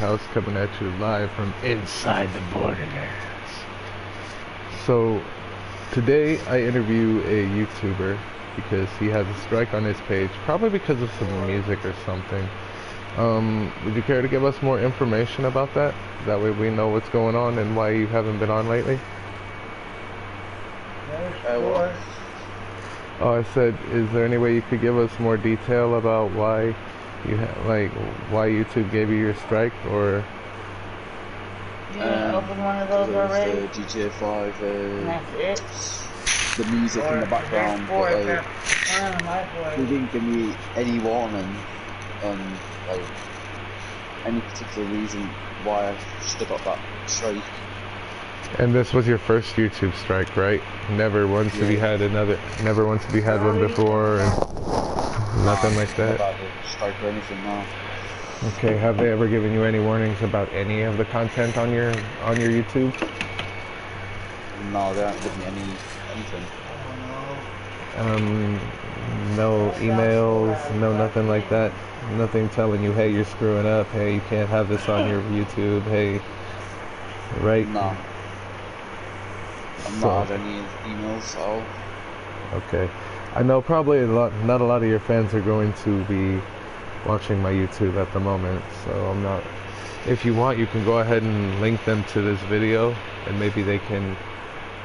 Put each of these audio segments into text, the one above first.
ROADHOUSE coming at you live from inside the Borderlands. So today I interview a YouTuber because he has a strike on his page, probably because of some music or something. Would you care to give us more information about that? That way we know what's going on and why you haven't been on lately. What? Oh, I said, is there any way you could give us more detail about why you why YouTube gave you your strike, or? You didn't open one of those already? GTA 5, That's it? the music in the background, but they didn't give me any warning on any particular reason why I should have got that strike. And this was your first YouTube strike, right? Never once have you had never once have you had one before, and nothing like that? Never had a strike or anything, no. Okay, have they ever given you any warnings about any of the content on your YouTube? No, they haven't given me anything. No emails, no nothing like that? Nothing telling you, hey, you're screwing up, hey, you can't have this on your YouTube, hey, right? No. I'm not had any emails at all. Okay. I know probably not a lot of your fans are going to be watching my YouTube at the moment, so I'm not. If you want, you can go ahead and link them to this video, and maybe they can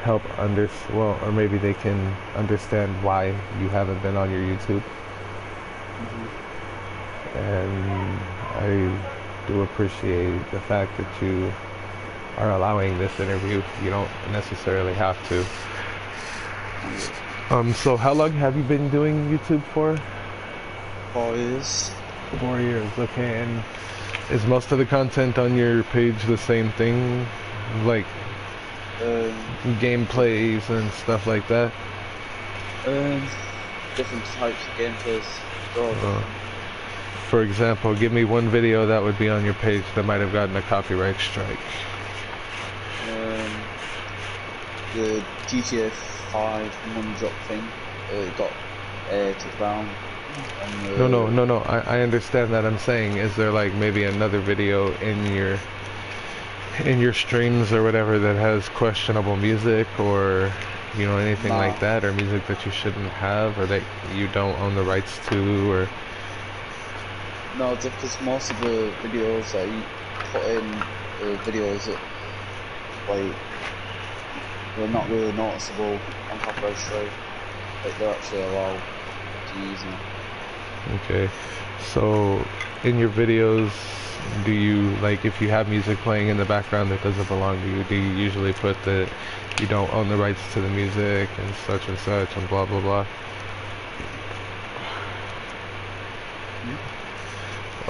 help or maybe they can understand why you haven't been on your YouTube. And I do appreciate the fact that you are allowing this interview. You don't necessarily have to. So how long have you been doing YouTube for? 4 years. 4 years, okay. And is most of the content on your page the same thing? Like gameplays and stuff like that? Different types of gameplays. For example, give me one video that would be on your page that might have gotten a copyright strike. The GTA 5 money drop thing got took down. No. I understand that. I'm saying, is there like maybe another video in your streams or whatever that has questionable music, or anything like that, or music that you shouldn't have, or that you don't own the rights to, or? No, because most of the videos that you put in videos that they're not really noticeable on copyright strike. Like they're actually allowed to use them. Okay, so in your videos, do you, if you have music playing in the background that doesn't belong to you, do you usually put that you don't own the rights to the music and such and blah blah blah?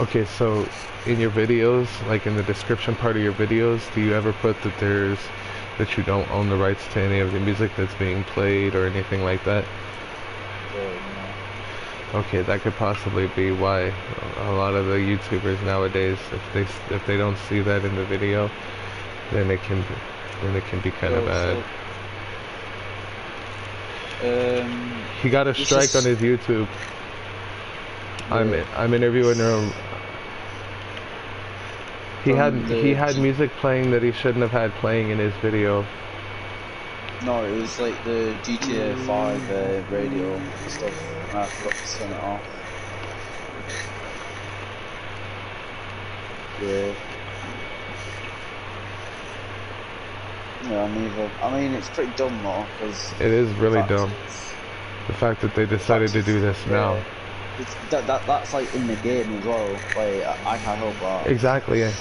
Okay, so in your videos, like in the description part of your videos, do you ever put that that you don't own the rights to any of the music that's being played or anything like that? Okay, that could possibly be why a lot of the YouTubers nowadays, if they don't see that in the video, then it can be kind of bad. He got a strike on his YouTube. I'm interviewing him. He had music playing that he shouldn't have had playing in his video. No, it was like the GTA 5 radio and stuff, and I forgot to turn it off. Yeah, neither. I mean, it's pretty dumb though, because it is really dumb. The fact that they decided to do this now. That's like in the game as well. Like I can't help that. Exactly. Yeah.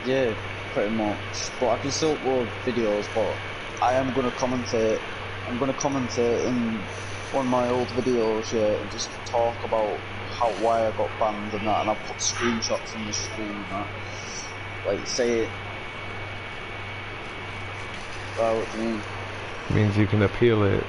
Yeah, pretty much. But I can still upload videos. But I am gonna commentate. I'm gonna commentate in one of my old videos, and just talk about why I got banned and that, and I'll put screenshots from the stream and that. Like say it. Well, what do you mean? Means you can appeal it.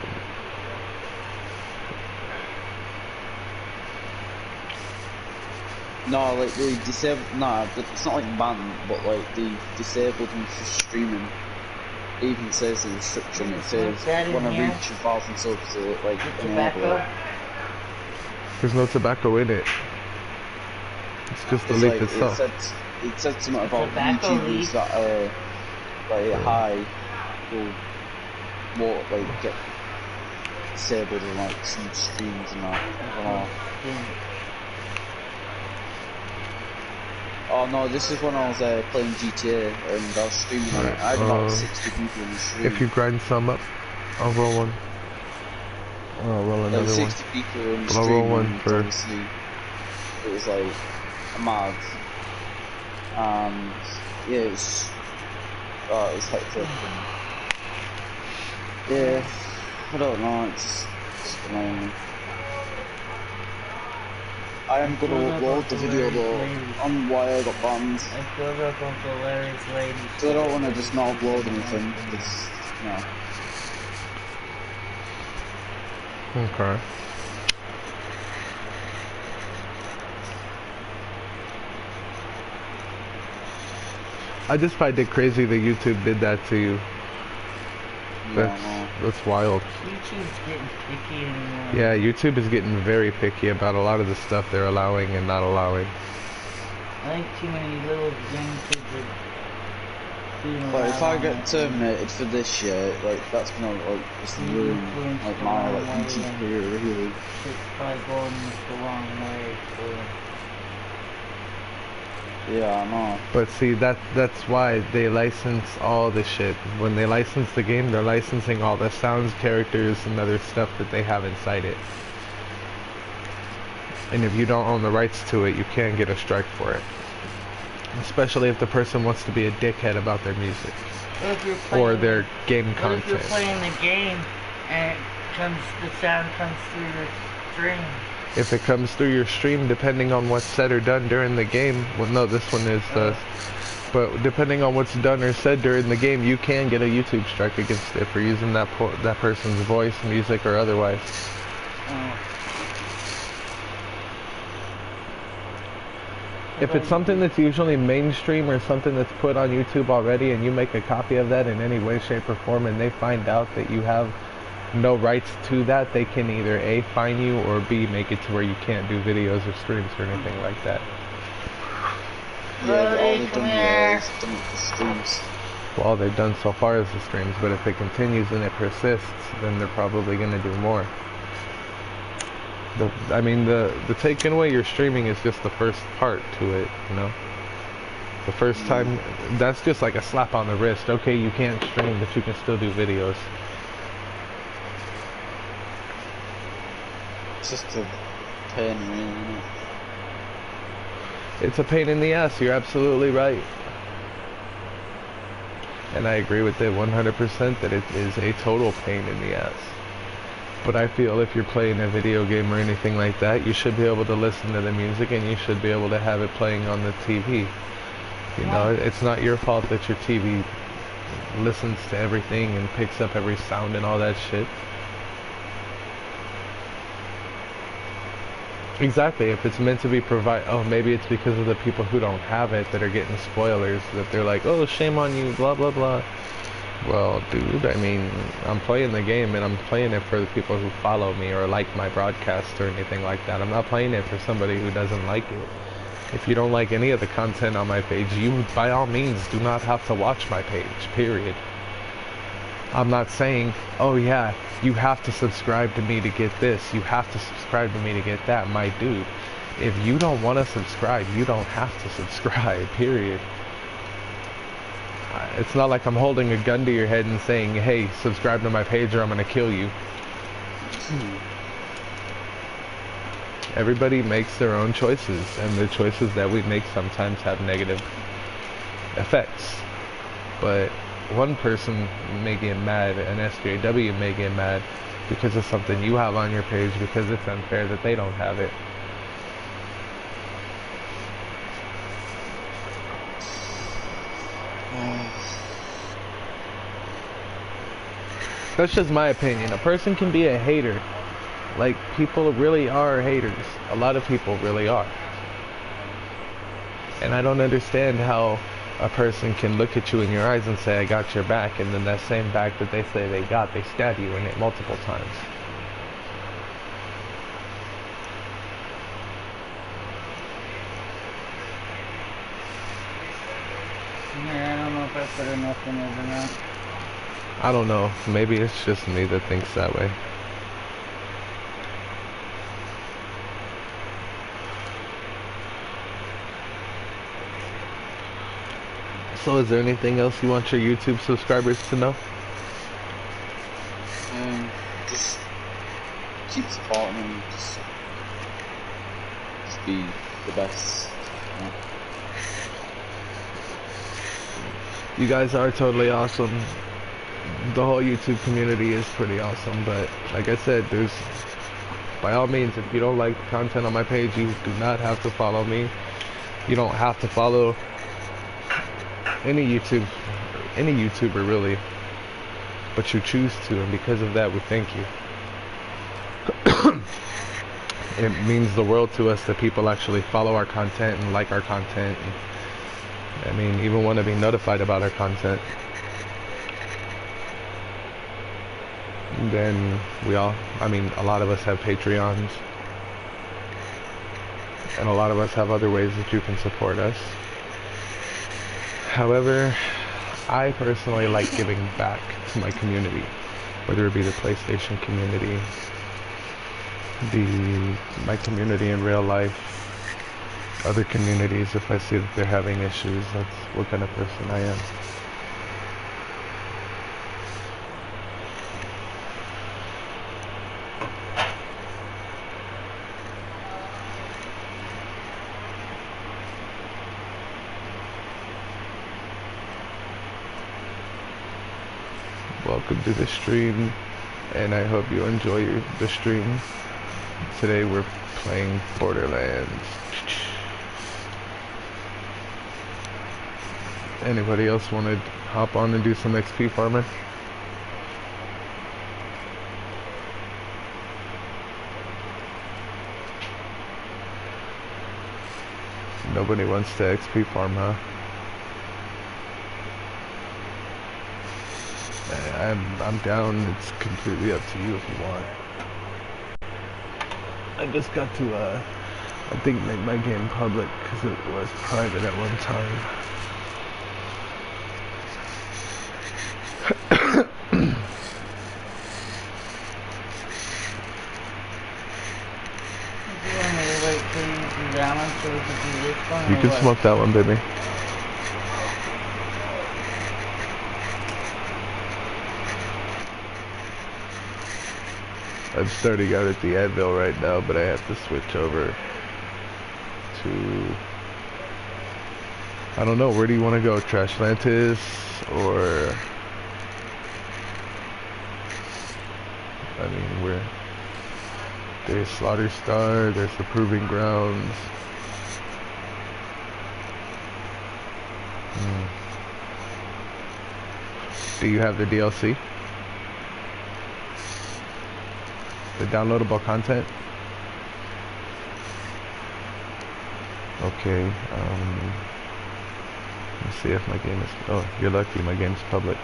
No, like they disabled. Nah, it's not like banned, but like they disabled me for streaming. It even says the restriction. It says when I reach 1,000 subs, it like enable it. There's no tobacco in it. It's just the It's leak like itself. it said something about tobacco YouTubers leaf. that are like high will get disabled in like some streams and that. I don't know. Oh no, this is when I was playing GTA and I was streaming on it. I had about 60 people in the stream. If you grind some up, I'll roll one. Or I'll roll another 60 one. people in the But I'll stream, roll one and for... obviously it was like mad. And yeah, it was hectic. And, yeah, I don't know, it's just annoying me. I am going to upload the video though on why I got banned. I filled up on hilarious ladies. So I don't want to just not upload anything, because, no. Okay. I just find it crazy that YouTube did that to you. That's wild. YouTube's getting picky anymore. Yeah, YouTube is getting very picky about a lot of the stuff they're allowing and not allowing. I think too many little young kids are doing. But if I get terminated for this shit, like that's gonna just ruin my YouTube career really. It's probably going the wrong way for them. Yeah, I know. But see, that's why they license all the shit. When they license the game, they're licensing all the sounds, characters, and other stuff that they have inside it. And if you don't own the rights to it, you can't get a strike for it. Especially if the person wants to be a dickhead about their music or their game content. What if you're playing the game and the sound comes through your stream? If it comes through your stream, depending on what's said or done during the game, well, no, this one is but depending on what's done or said during the game, you can get a YouTube strike against it for using that person's voice, music, or otherwise. If it's something that's usually mainstream or something that's put on YouTube already, and you make a copy of that in any way, shape, or form, and they find out that you have no rights to that, they can either A, fine you, or B, make it to where you can't do videos or streams or anything like that. Yeah, all they've done is done the streams. Well, all they've done so far is the streams, but if it continues and it persists, then they're probably going to do more. The taking away your streaming is just the first part to it, you know? The first time, that's just like a slap on the wrist. Okay, you can't stream, but you can still do videos. It's just a pain, really, isn't it? It's a pain in the ass, you're absolutely right. And I agree with it 100% that it is a total pain in the ass. But I feel if you're playing a video game or anything like that, you should be able to listen to the music and you should be able to have it playing on the TV. You know, it's not your fault that your TV listens to everything and picks up every sound and all that shit. Exactly, if it's meant to be maybe it's because of the people who don't have it that are getting spoilers, that they're like, oh, shame on you, blah, blah, blah. Well, dude, I mean, I'm playing the game and I'm playing it for the people who follow me or like my broadcast or anything like that. I'm not playing it for somebody who doesn't like it. If you don't like any of the content on my page, you, by all means, do not have to watch my page, period. I'm not saying, oh yeah, you have to subscribe to me to get this, you have to subscribe to me to get that. My dude, if you don't want to subscribe, you don't have to subscribe, period. It's not like I'm holding a gun to your head and saying, hey, subscribe to my page or I'm gonna kill you. Everybody makes their own choices, and the choices that we make sometimes have negative effects. But one person may get mad, an SJW may get mad because of something you have on your page because it's unfair that they don't have it. That's just my opinion. A person can be a hater. Like, people really are haters. A lot of people really are. And I don't understand how a person can look at you in your eyes and say, I got your back, and then that same back that they say they got, they stab you in it multiple times. Yeah, I don't know if I put enough in it or not. I don't know. Maybe it's just me that thinks that way. So is there anything else you want your YouTube subscribers to know? Just keep supporting and just be the best. Yeah. You guys are totally awesome. The whole YouTube community is pretty awesome, but like I said, there's, by all means, if you don't like the content on my page, you do not have to follow me. You don't have to follow any YouTuber really, but you choose to, and because of that, we thank you. It means the world to us that people actually follow our content and like our content, and, I mean, even want to be notified about our content. And then a lot of us have Patreons, and a lot of us have other ways that you can support us. However, I personally like giving back to my community, whether it be the PlayStation community, my community in real life, other communities. If I see that they're having issues, that's what kind of person I am. Welcome to the stream, and I hope you enjoy the stream. Today we're playing Borderlands. Anybody else want to hop on and do some XP farming? Nobody wants to XP farm, huh? I'm down. It's completely up to you if you want. I just got to I think make my game public because it was private at one time. Do you want me to wait till you do that one so we can do this one? You or can what? smoke that one, baby. I'm starting out at the anvil right now, but I have to switch over to, I don't know, where do you want to go? Trashlantis or, I mean, there's Slaughter Star, there's the Proving Grounds. Do you have the DLC? The downloadable content? Okay, let's see if my game is, oh, you're lucky, my game's public.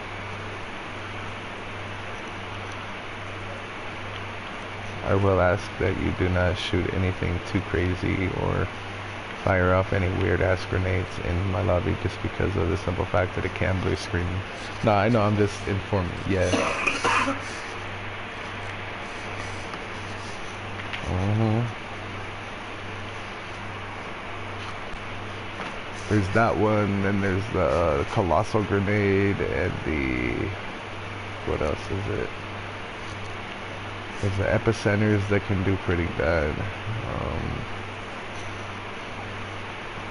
I will ask that you do not shoot anything too crazy or fire off any weird ass grenades in my lobby just because of the simple fact that it can blue screen. No, I know, I'm just informing, yeah. There's that one, and there's the colossal grenade, and what else is it? There's the epicenters that can do pretty bad.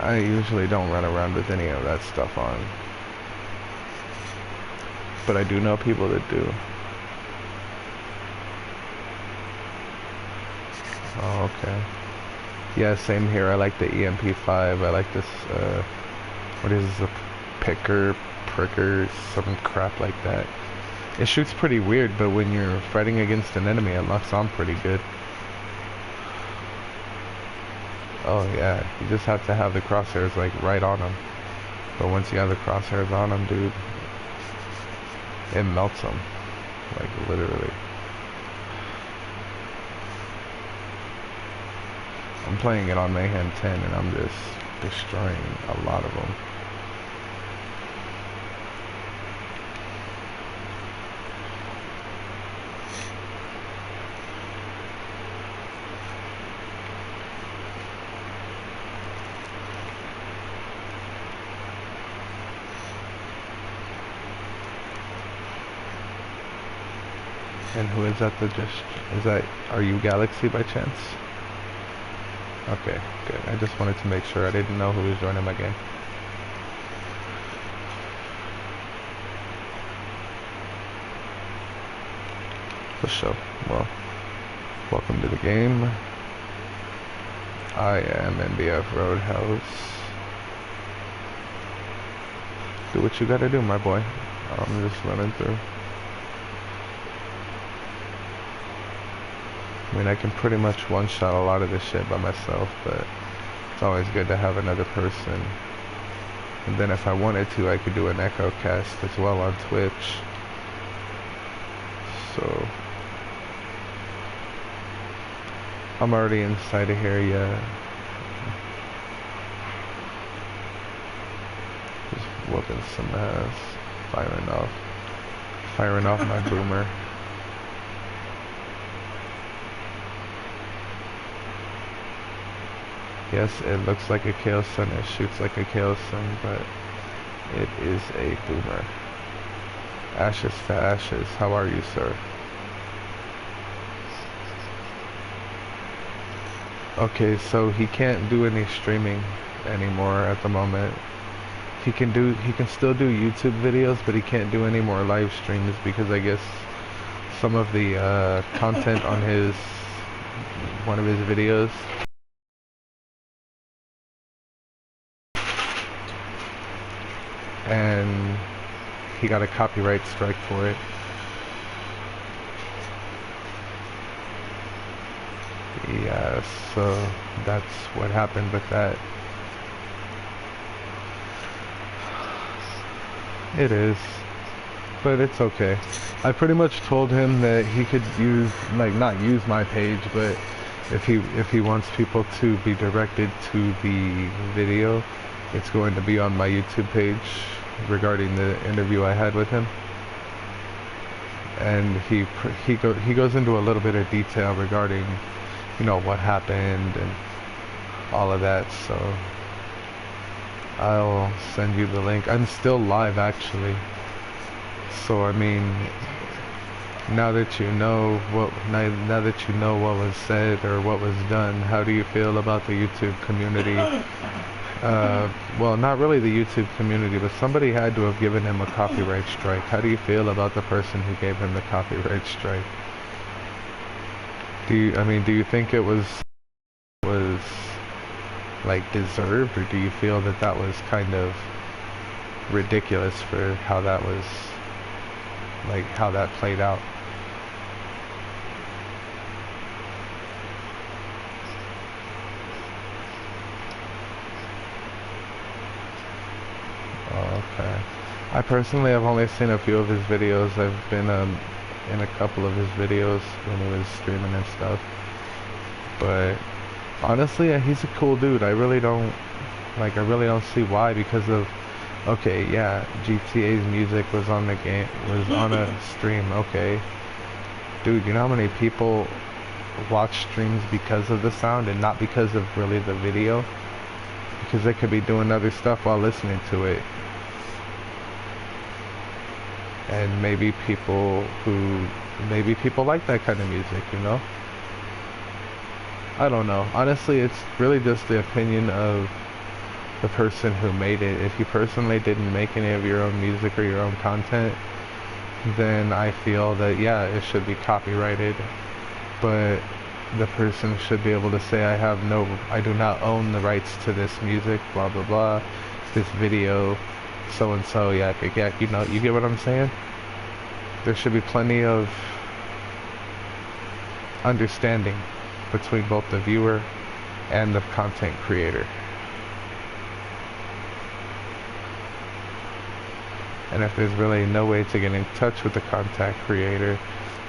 I usually don't run around with any of that stuff on, but I do know people that do. Oh, okay. Yeah, same here. I like the EMP5. I like this, what is this, a pricker, some crap like that. It shoots pretty weird, but when you're fighting against an enemy, it locks on pretty good. Oh yeah, you just have to have the crosshairs like right on them. But once you have the crosshairs on them, dude, it melts them. Like literally. I'm playing it on Mayhem 10 and I'm just destroying a lot of them. And who is that are you Galaxy by chance? Okay, good. I just wanted to make sure. I didn't know who was joining my game. For sure. Well, welcome to the game. I am MBF-ROADHOUSE. Do what you gotta do, my boy. I'm just running through. I mean, I can pretty much one-shot a lot of this shit by myself, but it's always good to have another person. And then if I wanted to, I could do an echo cast as well on Twitch. So I'm already inside of here, yeah. Just whooping some ass, firing off my boomer. Yes, it looks like a Chaos Sun, it shoots like a Chaos Sun, but it is a boomer. Ashes to ashes, how are you, sir? Okay, so he can't do any streaming anymore at the moment. He can still do YouTube videos, but he can't do any more live streams because I guess some of the content on one of his videos and he got a copyright strike for it. Yeah, so that's what happened with that. It is, but it's okay. I pretty much told him that he could use, like, not use my page, but if he wants people to be directed to the video, it's going to be on my YouTube page regarding the interview I had with him. And he goes into a little bit of detail regarding, you know, what happened and all of that, so I'll send you the link. I'm still live actually, so I mean, now that you know what was said or what was done, how do you feel about the YouTube community? Well, not really the YouTube community, but somebody had to have given him a copyright strike. How do you feel about the person who gave him the copyright strike? Do you think it was like deserved, or do you feel that that was kind of ridiculous for how that was, like, how that played out? Oh, okay. I personally have only seen a few of his videos. I've been in a couple of his videos when he was streaming and stuff, but honestly, he's a cool dude. I really don't see why, because of, okay, yeah, GTA's music was on a stream, okay. Dude, you know how many people watch streams because of the sound and not because of really the video? Because they could be doing other stuff while listening to it. And maybe people like that kind of music, you know? I don't know. Honestly, it's really just the opinion of the person who made it. If you personally didn't make any of your own music or your own content, then I feel that, yeah, it should be copyrighted. But the person should be able to say, I do not own the rights to this music, blah, blah, blah, this video, so-and-so, yak, you know, you get what I'm saying? There should be plenty of understanding between both the viewer and the content creator. And if there's really no way to get in touch with the content creator,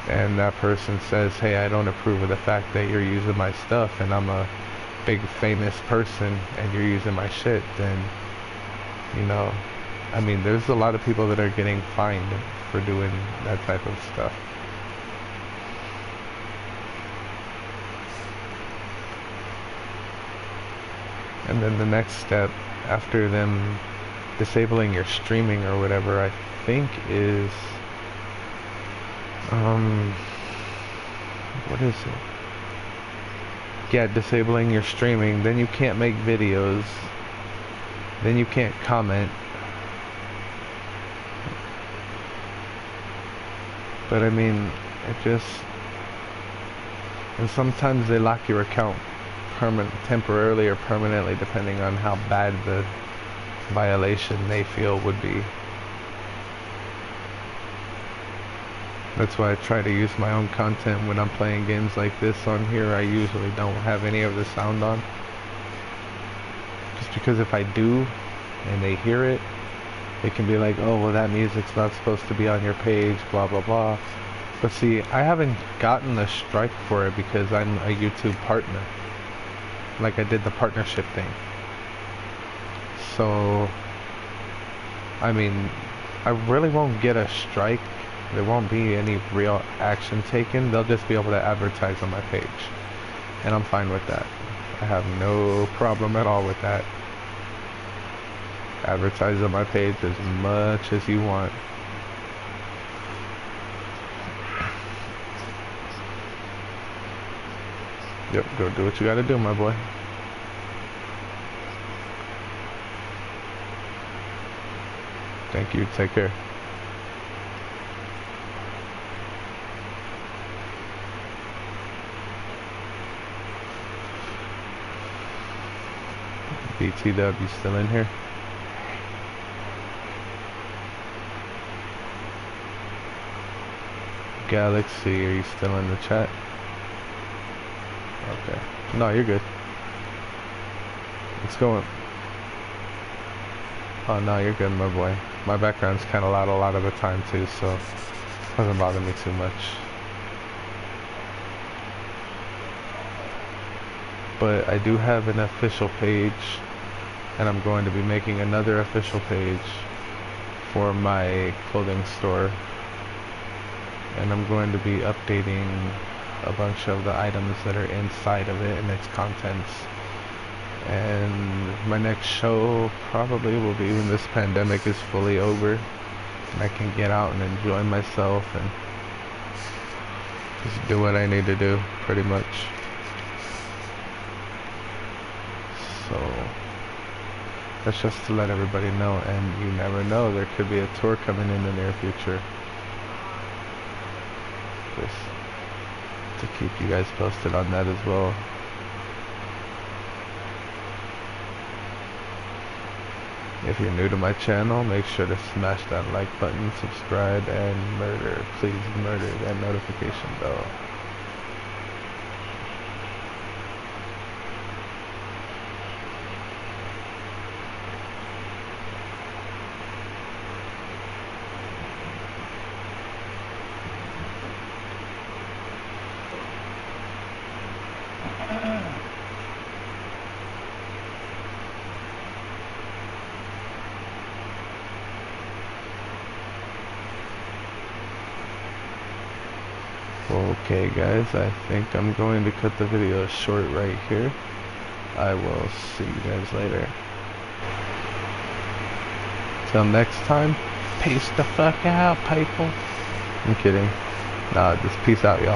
and that person says, hey, I don't approve of the fact that you're using my stuff and I'm a big famous person and you're using my shit, then, you know, I mean, there's a lot of people that are getting fined for doing that type of stuff. And then the next step after them disabling your streaming or whatever, I think, is What is it? Yeah, disabling your streaming, then you can't make videos, then you can't comment. But I mean, it just, and sometimes they lock your account temporarily or permanently, depending on how bad the violation they feel would be. That's why I try to use my own content when I'm playing games like this on here. I usually don't have any of the sound on. Just because if I do, and they hear it, they can be like, oh, well, that music's not supposed to be on your page, blah, blah, blah. But see, I haven't gotten a strike for it because I'm a YouTube partner. Like I did the partnership thing. So, I mean, I really won't get a strike. There won't be any real action taken. They'll just be able to advertise on my page. And I'm fine with that. I have no problem at all with that. Advertise on my page as much as you want. Yep, go do what you gotta do, my boy. Thank you, take care. BTW, you still in here? Galaxy, are you still in the chat? Okay. No, you're good. What's going? Oh no, you're good, my boy. My background's kind of loud a lot of the time too, so it doesn't bother me too much. But I do have an official page, and I'm going to be making another official page for my clothing store. And I'm going to be updating a bunch of the items that are inside of it and its contents. And my next show probably will be when this pandemic is fully over and I can get out and enjoy myself and just do what I need to do, pretty much. So that's just to let everybody know, and you never know, there could be a tour coming in the near future. Just to keep you guys posted on that as well. If you're new to my channel, make sure to smash that like button, subscribe, and please murder that notification bell. Okay guys, I think I'm going to cut the video short right here. I will see you guys later. Till next time, peace the fuck out, people. I'm kidding. Nah, just peace out, y'all.